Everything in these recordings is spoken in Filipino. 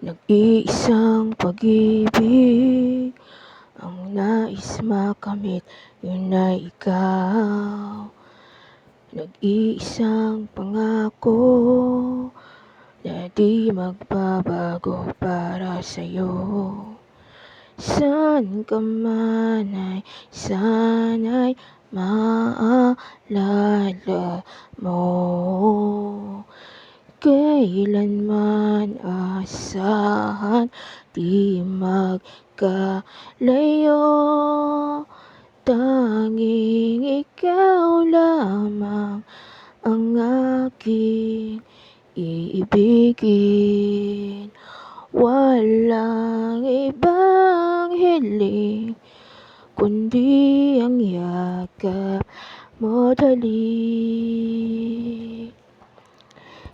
Nag-iisang pag-ibig ang nais makamit, yun ay ikaw. Nag-iisang pangako na di magbabago para sa'yo. Saan ka man ay sana'y maalala mo. Kailanman asahan di magkalayo. Tanging ikaw lamang ang aking iibigin. Walang ibang hiling kundi ang yakap mo dali.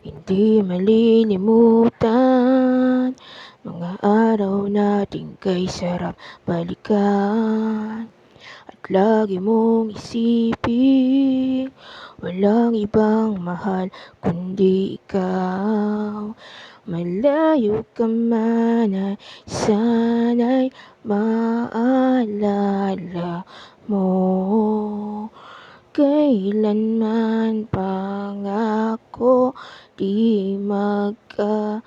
Hindi malilimutan mga araw nating kay sarap balikan. At lagi mong isipin, walang ibang mahal kundi ikaw. Malayo ka man ay sana'y maalala mo. Kailanman pangako di magkalayo.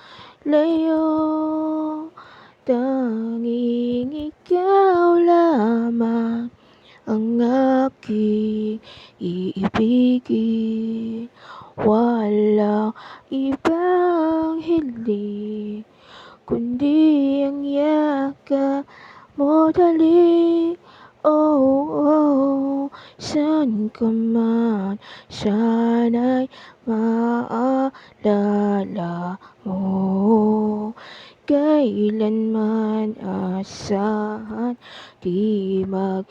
Tanging ikaw lamang ang aking iibigin. Walang ibang hiling kundi ang yakap mo dali. Oh, oh, saan ka man, sana'y maalala mo. Kailanman asahan di magkalayo.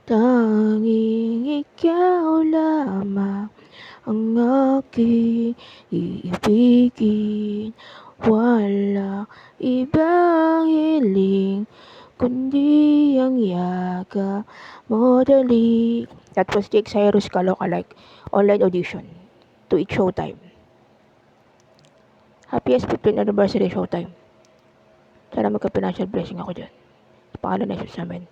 Tanging ikaw lamang ang aking iibigin. Walang ibang hiling kundi ang yakap mo dali. That was Jake Cyrus Ka-Look-Alike online audition to It's Showtime. Happiest 15th anniversary Showtime. Sana magka-financial blessing ako dyan. Pangalan na sa amin.